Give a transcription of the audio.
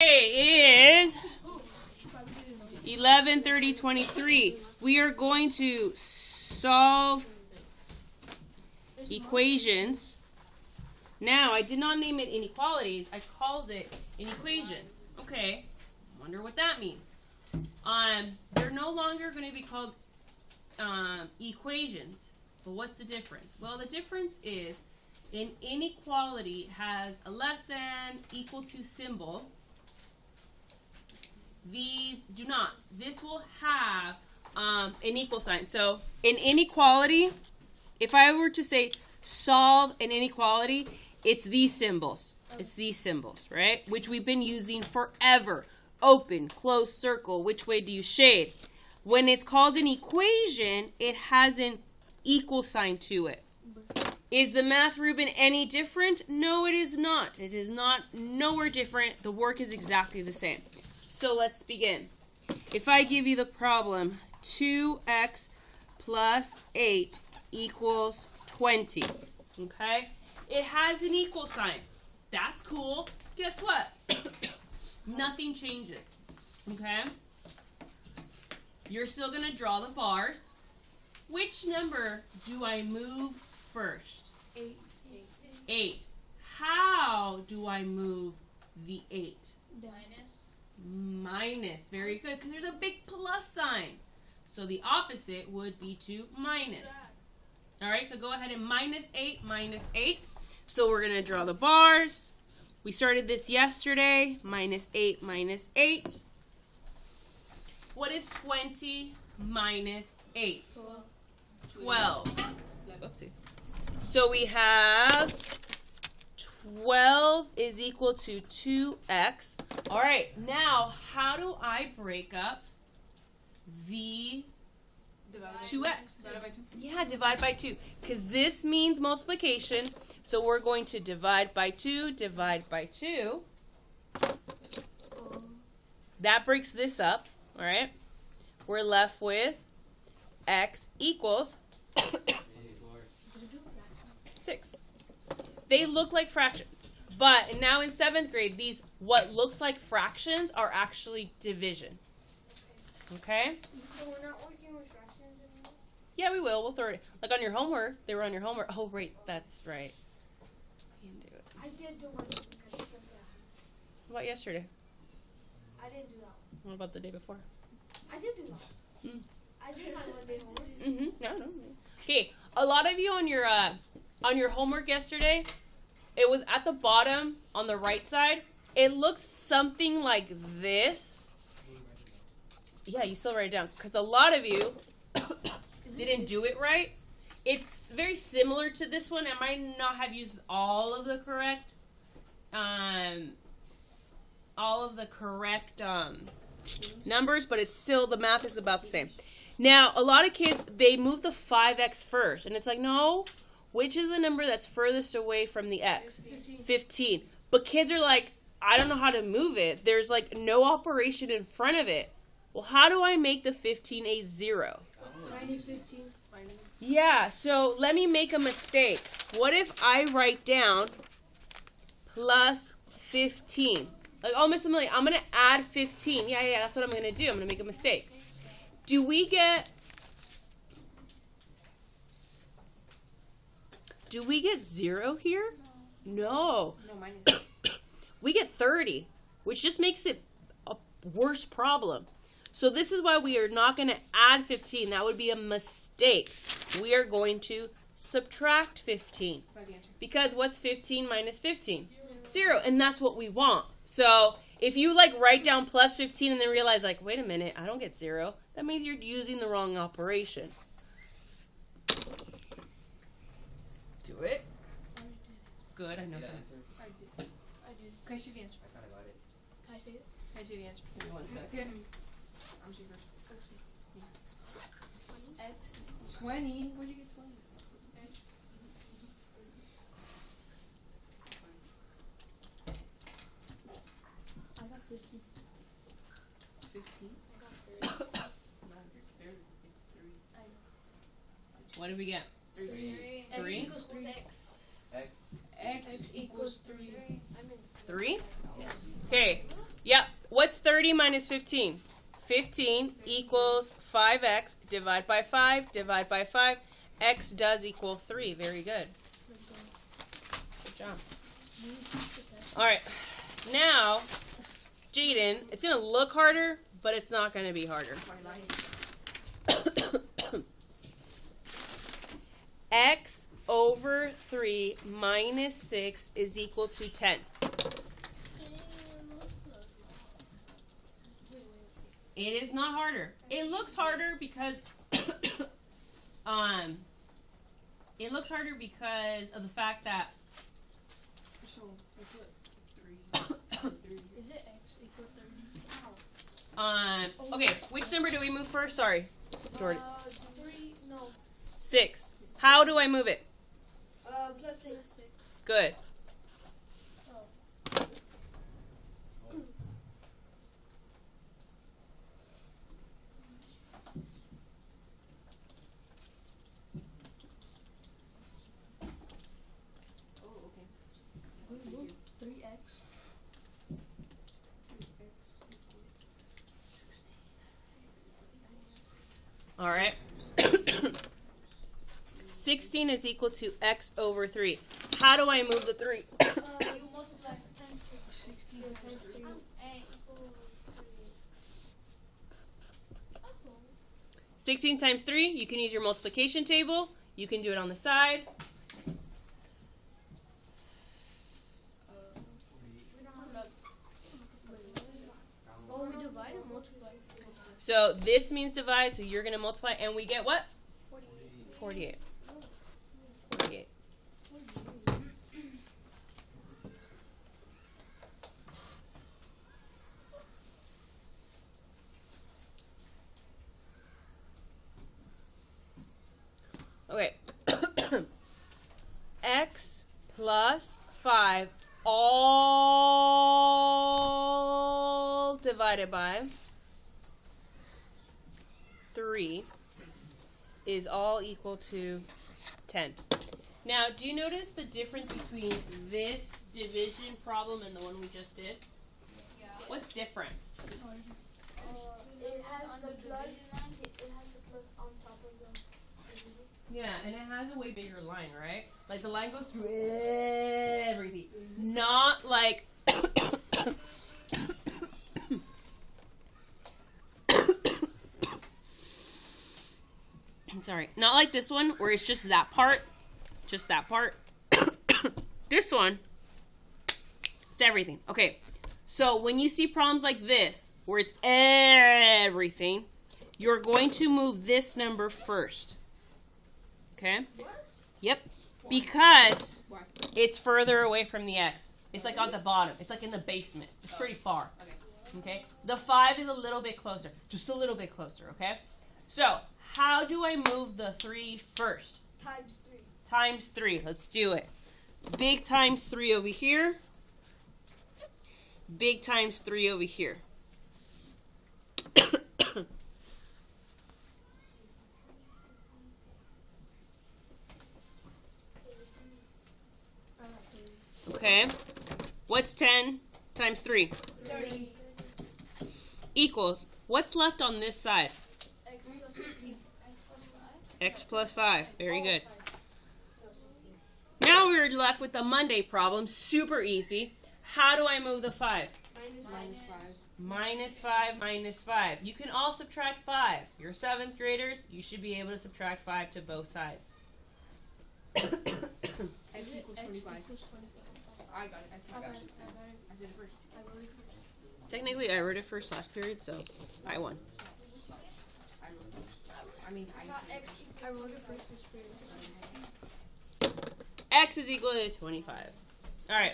Today is 11:30:23. We are going to solve equations. Now, I did not name it inequalities. I called it inequations. Okay, wonder what that means. They're no longer going to be called equations. But what's the difference? Well, the difference is an inequality has a less than, equal to symbol. These do not. This will have an equal sign. So an inequality, if I were to say solve an inequality, it's these symbols. It's these symbols, right? Which we've been using forever. Open, close, circle. Which way do you shade? When it's called an equation, it has an equal sign to it. Is the math, Ruben, any different? No, it is not. It is not nowhere different. The work is exactly the same. So let's begin. If I give you the problem, 2x plus 8 equals 20, okay? It has an equal sign. That's cool. Guess what? Nothing changes, okay? You're still going to draw the bars. Which number do I move first? 8. 8. How do I move the 8? Minus. Very good, because there's a big plus sign. So the opposite would be to minus. All right, so go ahead and minus 8, minus 8. So we're going to draw the bars. We started this yesterday. Minus 8, minus 8. What is 20 minus 8? 12. Oopsie. So we have 12 is equal to 2x. All right, now how do I break up the 2x? Divide by 2. Yeah, divide by 2. Because this means multiplication. So we're going to divide by 2, divide by 2. That breaks this up, all right? We're left with x equals 6. They look like fractions. But now in 7th grade, these what looks like fractions are actually division. Okay? So we're not working with fractions anymore? Yeah, we will. We'll throw it. Like on your homework. They were on your homework. Oh, right. That's right. You can do it. I did do one. What about yesterday? I didn't do that one. What about the day before? I did do that. I did my one day homework. No. Okay. A lot of you on your homework yesterday, it was at the bottom on the right side. It looks something like this. Yeah, you still write it down. Because a lot of you didn't do it right. It's very similar to this one. I might not have used all of the correct numbers, but it's still, the math is about the same. Now, a lot of kids, they move the 5x first. And it's like, no, which is the number that's furthest away from the x? 15. But kids are like, I don't know how to move it. There's like no operation in front of it. Well, how do I make the 15 a 0? Minus 15. Minus. Yeah, so let me make a mistake. What if I write down plus 15? Like, oh, Miss Emily, I'm going to add 15. Yeah, that's what I'm going to do. I'm going to make a mistake. Do we get 0 here? No. No, minus. We get 30, which just makes it a worse problem. So this is why we are not going to add 15. That would be a mistake. We are going to subtract 15. Because what's 15 minus 15? 0. And that's what we want. So if you write down plus 15 and then realize wait a minute, I don't get 0. That means you're using the wrong operation. Do it. Good, I know some. I did. Can I see the answer? I kind of got it. Can I see it? Can I see the answer? Give me 1 second. I'm seeing first. X. 20. Where'd you get 20? I got 50. 15. I got 30. It's 3. What did we get? 3. X 3? equals 3x. X. X equals 3. 3? Okay. Yeah, What's 30 minus 15? 15 equals 5x. Divide by 5. Divide by 5. X does equal 3. Very good. Good job. All right. Now, Jaden, it's going to look harder, but it's not going to be harder. X over 3 minus 6 is equal to 10. It is not harder. It looks harder because it looks harder because of the fact that So I put 3. Is it x equal 30? okay, which number do we move first? Sorry, Jordan. 3, no. 6. How do I move it? Plus 6. Good. Oh, okay. 3x. 3x. All right. 16 is equal to x over 3. How do I move the 3? You multiply 10 to 16 times 3. 16 times 3, you can use your multiplication table. You can do it on the side. Oh, we divide or multiply? So this means divide, so you're going to multiply, and we get what? 48. 48. Okay. X plus 5 all divided by 3 is all equal to 10. Now, do you notice the difference between this division problem and the one we just did? Yeah. What's different? It has the plus. It has the plus on top of them. Yeah, and it has a way bigger line, right? Like the line goes through everything. Not like sorry, not like this one where it's just that part. Just that part. This one, it's everything. Okay, so when you see problems like this, where it's everything, you're going to move this number first. Okay? Yep. Because it's further away from the x. It's like on the bottom. It's like in the basement. It's pretty far. Okay? The 5 is a little bit closer. Just a little bit closer, okay? So, how do I move the 3 first? Times 3. Times 3. Let's do it. Big times 3 over here. Big times 3 over here. Okay. What's 10 times 3? 30. Equals. What's left on this side? X plus 15. X plus 5. Very good. Now we're left with the Monday problem. Super easy. How do I move the 5? Minus 5. Minus 5 minus 5. You can all subtract 5. You're 7th graders. You should be able to subtract 5 to both sides. X equals 25. I got it. I got it. I said it first. Technically, I wrote it first last period, so I won. I wrote it first this period. X is equal to 25. All right.